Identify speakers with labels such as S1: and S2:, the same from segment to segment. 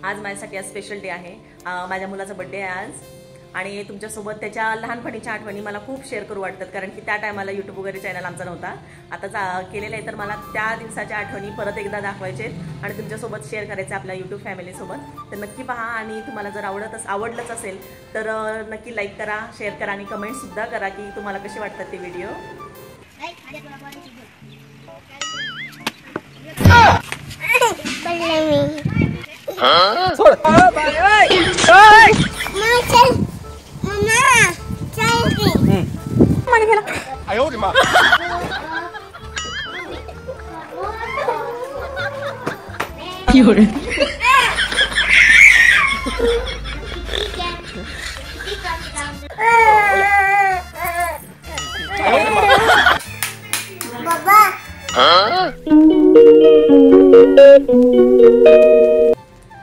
S1: आज माझ्यासाठी आज स्पेशल डे आहे. माझ्या मुलाचा बर्थडे आहे आज आणि तुमच्यासोबत त्याच्या लहानपणीच्या आठवणी मला खूप शेअर करू वाटतात, कारण की त्या टायमाला यूट्यूब वगैरे चॅनल आमचा नव्हता. आता केलेलं आहे, तर मला त्या दिवसाच्या आठवणी परत एकदा दाखवायचे आणि तुमच्यासोबत शेअर करायचे आपल्या यूट्यूब फॅमिलीसोबत. तर नक्की पहा आणि तुम्हाला जर आवडलंच असेल तर नक्की लाईक करा, शेअर करा आणि कमेंटसुद्धा करा की तुम्हाला कसे वाटतात ते व्हिडिओ.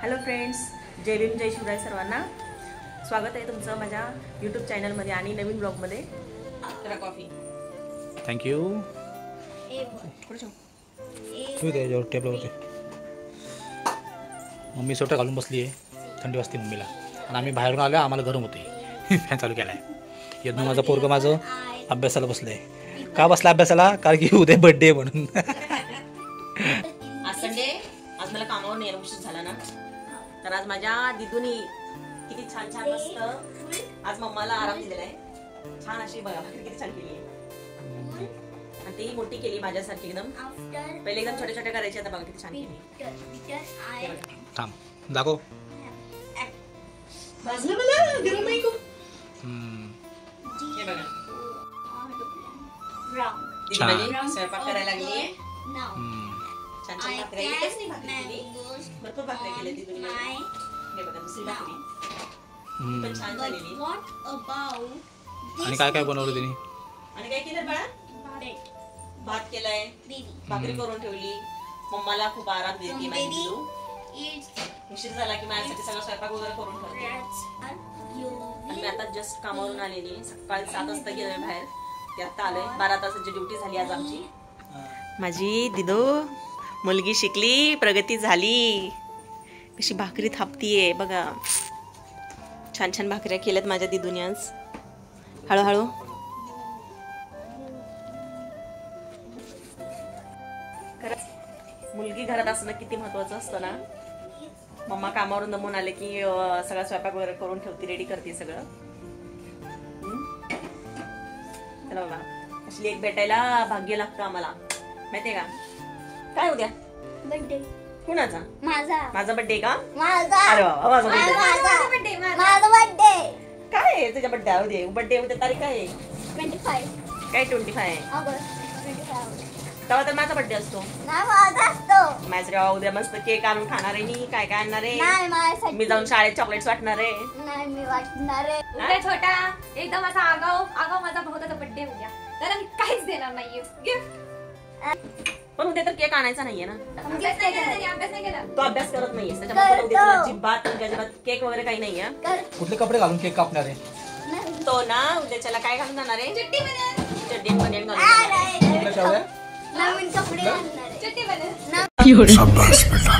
S1: हॅलो फ्रेंड्स, जय भीम जय शिवराय सर्वांना. स्वागत आहे तुमचं माझ्या यूट्यूब चॅनलमध्ये आणि नवीन ब्लॉगमध्ये. Coffee
S2: thank you. त्याच्यावर टेबलवरती मम्मी स्वेटर घालून बसली आहे, थंडी वाजते मम्मीला. आणि आम्ही बाहेरून आलो, आम्हाला गरम होते, फॅन चालू केला आहे. यज्ञ माझं पोरगं माझं अभ्यासाला बसलं आहे. का बसला अभ्यासाला? कारण की उद्या बर्थडे म्हणून.
S1: आज संडे, आज मला कामावर यायला उशीर झाला ना, तर आज माझ्या दिदूनी किती छान छान मस्त आज मम्माला आराम दिलेला आहे. छान अशी बघा किती छान केली आहे आणि ती मोठी केली माझ्यासारखी एकदम. पहिले एकदम छोटे छोटे करायचे, आता बघा किती छान केली.
S2: थांब दाखव.
S1: स्वयंपाक करायला लागली. छान छान भाकरी केली, भरपूर भाकरी केली तिथून. हे बघा दुसरी भाकरी पण छान झालेली.
S2: आणि काय काय बनवलं तिने?
S1: आणि काय केलं बाळा? भात केलाय, भाकरी करून ठेवली. मम्माला खूप आराम देते माझी दिदू. उशीर झाला की माझ्यासाठी सगळं स्वयंपाक वगैरे करून ठेवते. आणि मी आता जस्ट कामावरून आलेली, सकाळी 7 वाजता गेलोय बाहेर, ते आता आलोय. 12 तासाची ड्युटी झाली आज आमची. माझी दिदू मुलगी शिकली, प्रगती झाली. कशी भाकरी थापतीये बघा. छान छान भाकऱ्या केल्यात माझ्या दिदूने आज. हळूहळू मुलगी घरात असणं किती महत्वाचं असतं ना. मम्मा कामावरून दमून आले की सगळा स्वयंपाक वगैरे करून ठेवते, रेडी करते सगळं. चला बाबा, अशी एक भेटायला भाग्य लागतं आम्हाला, माहितीये का? काय उद्या
S3: बर्थडे
S1: कुणाचा?
S3: माझा.
S1: माझा बर्थडे का?
S3: माझा.
S1: अरे बाबा, माझा बर्थडे.
S3: माझा बर्थडे.
S1: काय आहे तुझ्या बर्थडे? उद्या बर्थडे, उद्या तारीख काय आहे?
S3: 25
S1: काय 25
S3: ऑगस्ट. 25
S1: तेव्हा तर माझा बर्थडे असतो.
S3: नाही, माझा असतो.
S1: माझ्या उद्या मस्त केक आणून खाणार आहे मी. काय काय आणणार आहे?
S3: नाही, माझ्यासाठी
S1: मी जाऊन शाळेत चॉकलेट्स वाटणार आहे.
S3: नाही, मी वाटणार आहे.
S4: उद्या छोटा एकदम असा आगाव माझा भाऊचा बर्थडे उद्या, तर मी काहीच देणार नाहीये गिफ्ट.
S1: पण उद्या तर केक आणायचा नाहीये ना.
S4: अभ्यास नाही केला.
S1: तो अभ्यास करत नाहीये, त्याच्यामुळे उद्या तुला जिब्बात केक वगैरे काही नाहीये.
S2: कुठले कपडे घालून केक कापणार आहे?
S1: तो ना उद्याच्याला काय घालून जाणार आहे?
S4: चड्डी बनेल.
S1: चड्डी बनेल घालून.
S3: नवीन कपडे घालणार आहे.
S4: चड्डी बनेल.
S2: शाबाश बेटा,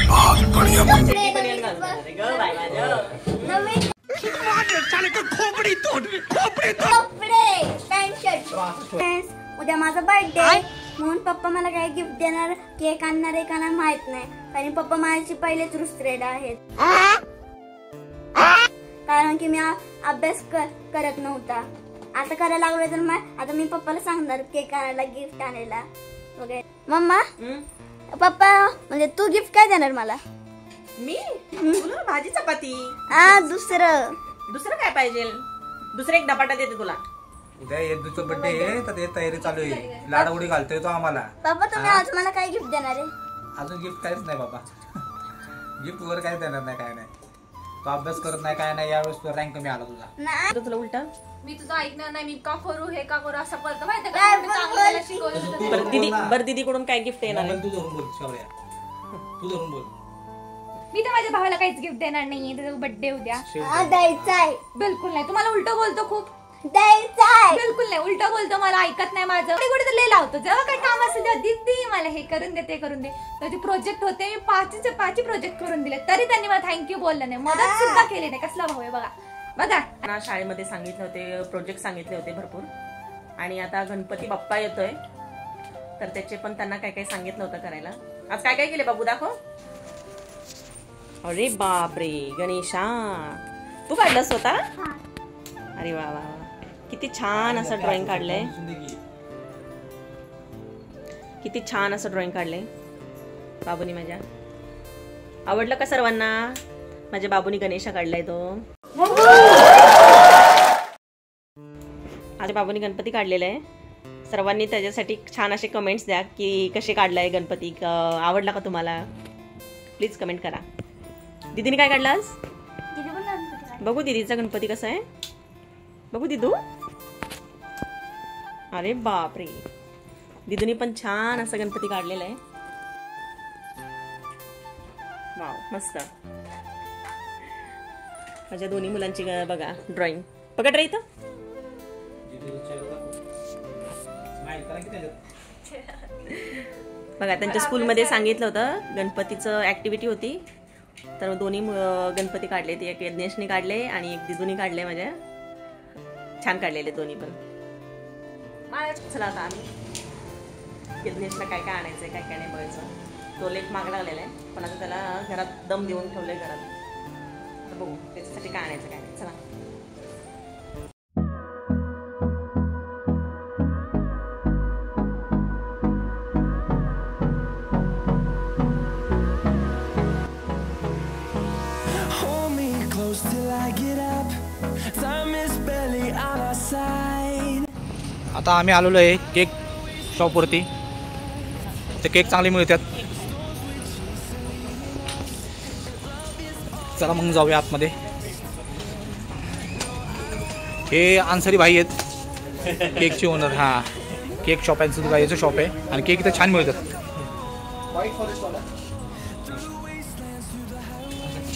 S2: बहुत बढ़िया.
S1: चड्डी बनेल घालून जाणार आहे ग बाय माझं.
S3: नवीन कपडे, पॅन्ट शर्ट. उद्या माझा बर्थडे म्हणून पप्पा मला काय गिफ्ट देणार, केक आणणार आहे का नाही माहित नाही, कारण पप्पा माझ्याशी पहिलेच रुसलेले आहेत. कारण की मी अभ्यास करत नव्हता. आता करायला लागलोय तर आता मी पप्पाला सांगणार केक आणायला, गिफ्ट आणायला वगैरे. मम्मा, पप्पा म्हणजे तू गिफ्ट काय देणार मला?
S1: मी तुला भाजी चपाती.
S3: दुसरं
S1: काय पाहिजे? दुसरं एक धपाटा देते तुला.
S5: उद्या यद्दूचा बर्थडे आहे, तर ते तयारी चालू आहे. लाडाउडी घालतोय तो आम्हाला.
S3: पप्पा तुम्ही आज मला काय गिफ्ट देणार आहे?
S5: अजून गिफ्ट काहीच नाही बाबा. गिफ्ट वगैरे काही देणार नाही, काय नाही. तो अभ्यास करत नाही, काय नाही. यावेळेस तो रँक कमी आला तुझा.
S3: नाही,
S1: तुला उलटा
S4: मी तुझं ऐकणार नाही. मी का करू हे का करू असं करतो माहिती का? शिकवलं
S1: बरं दीदीकडून काय गिफ्ट येणार आहे?
S5: तू धरून बोल शावऱ्या, तू धरून बोल.
S4: मी तर माझ्या भावाला काहीच गिफ्ट देणार नाहीये. त्याचा बर्थडे उद्या
S3: द्यायचा आहे.
S4: बिलकुल नाही. तुम्हाला उलट बोलतो खूप.
S3: द्यायचं आहे.
S4: बिलकुल नाही, उलट बोलतो, मला ऐकत नाही माझं. कुठे तर लय लावतो, जेव्हा काही काम असेल तेव्हा दीदी मला हे करून दे ते करून दे. त्याचे प्रोजेक्ट होते, मी 5चे प्रोजेक्ट करून दिले, तरी त्यांनी मला थँक्यू बोललं नाही, मदत सुद्धा केली नाही. कसला भाऊ आहे बघा बघा.
S1: ना शाळेमध्ये सांगितले होते, प्रोजेक्ट सांगितले होते भरपूर. आणि आता गणपती बाप्पा येतोय, तर त्याचे पण त्यांना काय काय सांगितलं होतं करायला. आज काय काय केले बाबू, दाखव. अरे बापरे, गणेशा तू काढलं स्वतः? अरे वा वा, किती छान असं ड्रॉइंग काढलंय, किती छान असं ड्रॉइंग काढलंय बाबूनी माझ्या. आवडलं का सर्वांना? माझ्या बाबूनी गणेशा काढलाय तो. आज बाबूनी गणपती काढलेला आहे. सर्वांनी त्याच्यासाठी छान असे कमेंट्स द्या की कसे काढलाय गणपती, आवडला का तुम्हाला, प्लीज कमेंट करा. दीदीने काय काढलं आज? बघू दीदीचा गणपती कसा आहे, बघू दीदू. अरे बापरे, दीदूनी पण छान असा गणपती काढलेला आहे. वाव, मस्त. माझ्या दोन्ही मुलांची बघा ड्रॉइंग. बघा रे इथं. बघा, त्यांच्या स्कूलमध्ये सांगितलं होतं गणपतीचं ऍक्टिव्हिटी होती, तर दोन्ही गणपती काढले. ते एक यज्ञेशने काढले आणि एक दिदूनी काढले. माझ्या छान काढलेले दोन्ही पण. चला आता आम्ही यज्ञेशला काय काय आणायचंय काय काय नाही बघायचं. तो लेट माग लागलेला आहे, पण आता त्याला घरात दम देऊन ठेवलंय घरात. तर बघू त्याच्यासाठी काय आणायचं काय नाही. चला.
S2: आता आम्ही आलेलो आहे केक शॉपवरती. ते केक चांगले मिळतात. चला मग जाऊया आतमध्ये. हे अन्सारी भाई आहेत, केकचे ओनर. हां, केक शॉप आहे, सुद्धा याचं शॉप आहे आणि केक इथं छान मिळतात.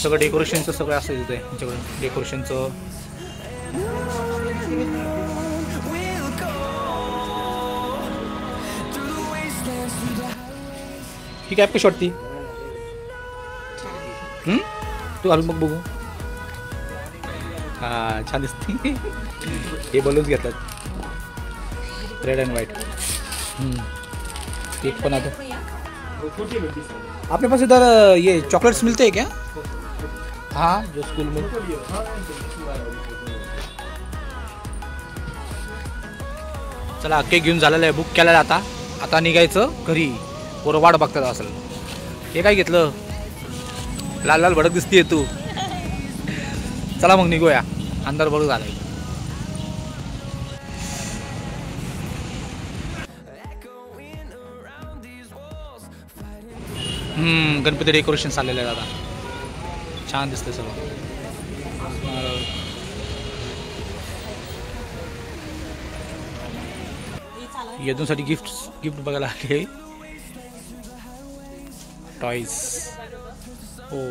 S2: सगळं डेकोरेशनचं सगळं असतं तिथे त्यांच्याकडे. डेकोरेशनचं ही कॅप कशी वाटती? तू घालून मग बघू. हा, छान दिसते. हे बलून्स घेतात रेड अँड व्हाइट. केक पण आता अपने पास इधर ये चॉकलेट्स मिलते हैं क्या? हाँ, जो स्कूल में. चला, केक घेऊन झालेला आहे, बुक केलेला. आता निघायचं घरी. पोरं वाट बघतात असेल. हे काय घेतलं? लाल लाल भडक दिसतीये तू. चला मग निघूया, अंधार बरोबर झालाय. गणपती डेकोरेशन चाललेलं आहे दादा. छान दिसतंय सगळं. यदूंसाठी गिफ्ट बघायला आले. टॉयज. हो,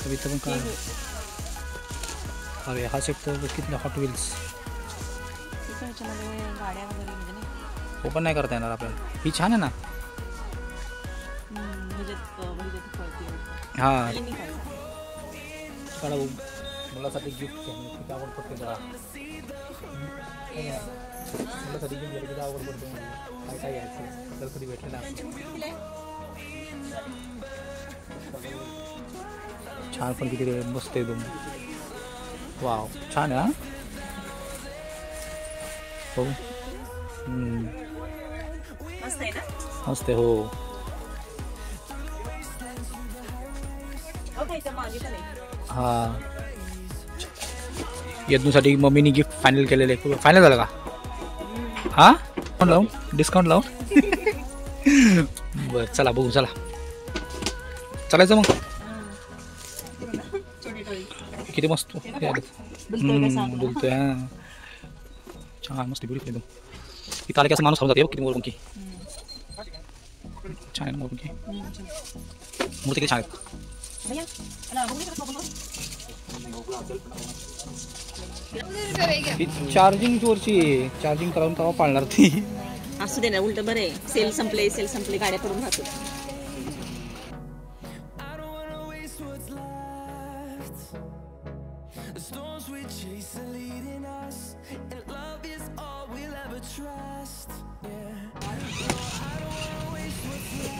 S2: इथं पण काय. अरे हा सेक्टर किती हॉट व्हील्स.
S1: गाड्या वगैरे
S2: ओपन नाही करता येणार आपल्याला. ही छान आहे ना. हां, काढा. मुलासाठी गिफ्ट किती आवड पडते जरा. मुलासाठी गिफ्ट घ्यायला किती आवड पडते. काय काय घ्यायचं तर कधी भेटलं ना. छान पण किती मस्त एकदम. वाव, छान आहे. हो,
S1: मस्त आहे ना.
S2: मस्त आहे. हो, हां. यज्ञूसाठी मम्मीनी गिफ्ट फायनल केलेलं आहे. फायनल झालं का? हां, लावून डिस्काउंट लावून. बरं, चला बघू. चला, चालायचं मग.
S1: छोटी टोळी.
S2: किती मस्त डुलतोय. हा छान मस्त ब्युटिफुल एकदम. इथं आलं की असं माणूस हरून जाते. किती मोरपंखी छान आहे ना मोरपंखी. मूर्ती किती छान आहेत. चार्जिंग वरची चार्जिंग करून तेव्हा पाळणार ती.
S1: असू दे ना, उलट बरं आहे. सेल संपले गाड्या पडून राहतो.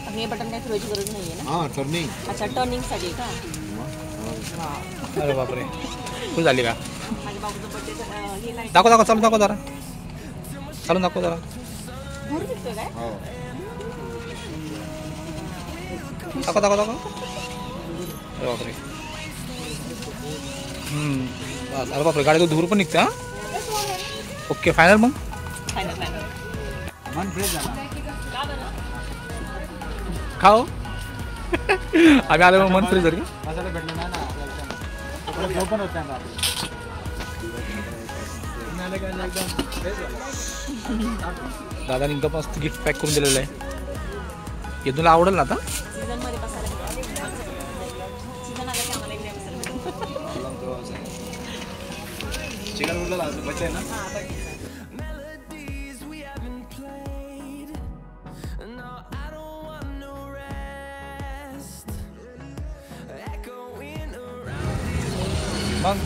S1: हे बटन काय फिरवायची गरज नाहीये ना.
S5: टर्निंग.
S1: अच्छा, टर्निंग साठी का.
S2: अरे बापरे, खूप झाली का.
S1: माझ्या बाबूचं बर्थडे हे
S2: दाखव चालून दाखव जरा. चालून दाखव जरा.
S1: भरून दिसतोय काय.
S2: दाखव. अरे बापरे. बस. अरे बापरे, गाडी धूर पण निघते. हा ओके, फायनल मग.
S1: फायनल
S5: मन फ्रेश झाला.
S2: खाओ. आम्ही आलो मन फ्रेश झाली.
S5: मसाला भेटला नाही ना आपल्याला, पण होत नाही.
S2: दादाने एकदम मस्त गिफ्ट पॅक करून दिलेलं आहे. हे तुला आवडेल ना आता.
S1: सीझन मध्ये बसायला सीझन आला की आम्हाला इकडे बसायला.
S5: चिकन उरला बच्चा आहे ना.
S2: मग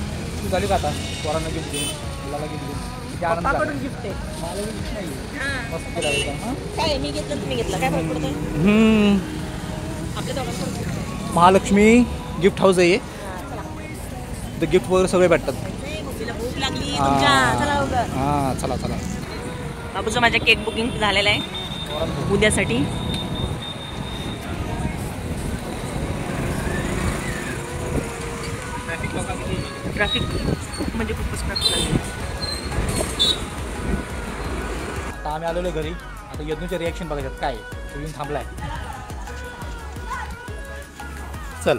S2: तू झाली का आता. पोरांना गिफ्ट देऊन मुलाला गिफ्ट देऊन किती आनंद झाला.
S1: पप्पाकडून गिफ्ट आहे.
S2: मला गिफ्ट नाही. मस्त केलं एकदम. हा
S1: काय मी घेतलं तुम्ही घेतलं काय फरक पडतोय. आपल्या दोघांकडून gift आहे.
S2: महालक्ष्मी गिफ्ट हाऊस आहे. तर गिफ्ट वगैरे सगळे भेटतात.
S1: मम्मीला भूक लागली तुमच्या. चला लवकर.
S2: हां चला.
S1: बाबूचं माझ्या केक बुकिंग झालेलं आहे उद्यासाठी. ट्रॅफिक म्हणजे खूपच ट्रॅफिक आहे.
S2: आता आम्ही आलेलो घरी. आता यज्ञूचे रिॲक्शन बघायच्यात काय. तो येऊन थांबलाय. चला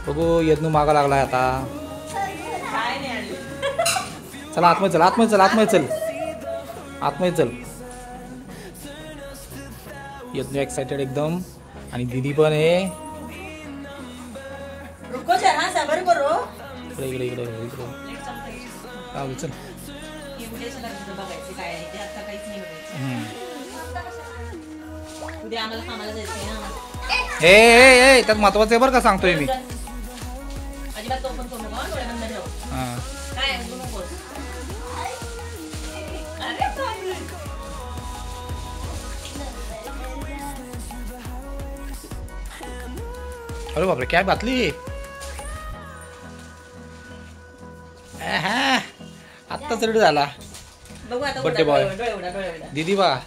S2: बघू. यज्ञू मागा लागलाय आता.
S1: काय नाही आणलं.
S2: चला आतमध्ये चल. यज्ञू एक्साइटेड एकदम. आणि दीदी पण आहे.
S1: रुको जरा सबर करो.
S2: इकडे चल.
S1: बघायचं काय आहे ते. आता काहीच नाही बघायचं. उद्या आम्हाला कामाला जायचंय ना.
S2: ए त्यात महत्वाचं आहे बरं का, सांगतोय मी.
S1: अजिबात तो पण करू नका. डोळे बंद ठेव.
S2: हां
S1: काय बोलू नकोस.
S2: अरे बापरे, काय बातली. आत्ताच रेडी झाला.
S1: बघू आता.
S2: बर्थडे बॉय
S1: डोळे उघडा.
S2: दीदी बा.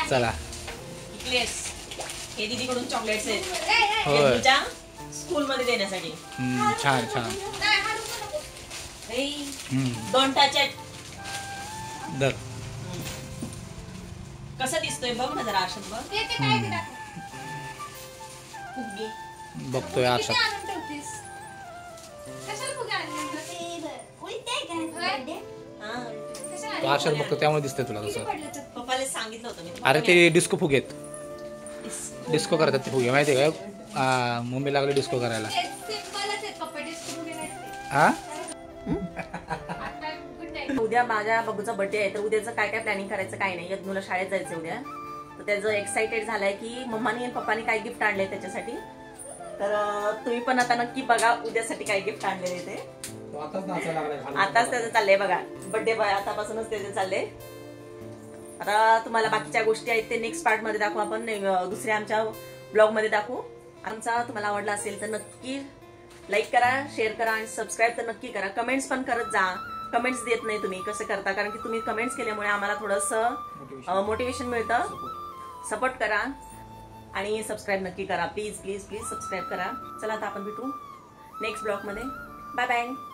S2: चला.
S1: हे दीदीकडून चॉकलेट्स आहेत.
S2: होय.
S1: तुझ्या स्कूल मध्ये देण्यासाठी.
S2: छान.
S1: Don't touch it.
S2: दर
S1: कसं दिसतोय बघ ना जरा. आरशात बघ.
S2: बघतोय आरशात. आरशात बघतो त्यामुळे दिसतंय तुला तसं.
S1: पप्पाला सांगितलं होतं मी.
S2: अरे ते डिस्को फुगेत. डिस्को करतात ते फुगे माहिती आहे का. मम्मी लागले डिस्को करायला. हा
S1: उद्या माझ्या बघूचा बर्थडे आहे. तर उद्याचं काय प्लॅनिंग करायचं काय नाही. यज्ञूला शाळेत जायचं उद्या. तर त्याचं एक्साइटेड झालंय की मम्मानी आणि पप्पानी काय गिफ्ट आणले त्याच्यासाठी. तर तुम्ही पण आता नक्की बघा उद्यासाठी काय गिफ्ट आणलेले ते. आताच त्याचं चाललंय बघा. बर्थडे बॉय आतापासूनच त्याचे चालले. आता तुम्हाला बाकीच्या गोष्टी आहेत ते नेक्स्ट पार्ट मध्ये दाखवू आपण. दुसऱ्या आमच्या ब्लॉग मध्ये दाखवू. आमचा तुम्हाला आवडला असेल तर नक्की लाईक करा, शेअर करा आणि सबस्क्राईब तर नक्की करा. कमेंट्स पण करत जा. कमेंट्स देत नाही तुम्ही, कसं करता. कारण की तुम्ही कमेंट्स केल्यामुळे आम्हाला थोडंसं मोटिवेशन मिळतं. सपोर्ट करा आणि सबस्क्राईब नक्की करा. प्लीज सबस्क्राईब करा. चला आता आपण भेटू नेक्स्ट ब्लॉग मध्ये. Bye bye.